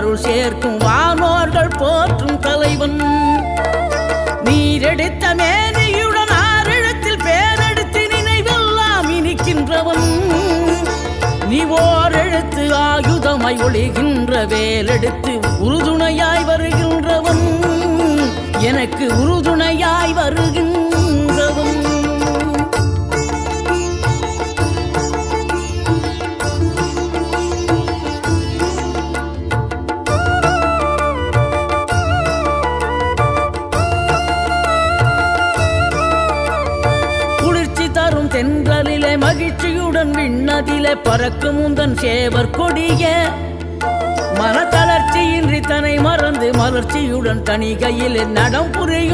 அருள் சேர்க்கும் வானோர்கள் போற்றும் தலைவன். நீரெடுத்த மேனியுடன் ஆறெழுத்தில் பேரெடுத்து நினைவெல்லாம் இனிக்கின்றவன். நீ ஓரெழுத்து ஆயுதமாய் ஒளிகின்ற வேலெடுத்து உறுதுணையாய் வருகின்றவன். எனக்கு உறுதுணையாய் வருகின்றவன். குளிர்ச்சி தரும் தென்றலிலே மகிழ்ச்சியுடன் விண்ணதிலே பறக்கும் உந்தன் சேவர் கொடிய மனத்தளர்ச்சியின்றி தன்னை மறந்து மலர்ச்சியுடன் தனிகையில் நடம் புரியும்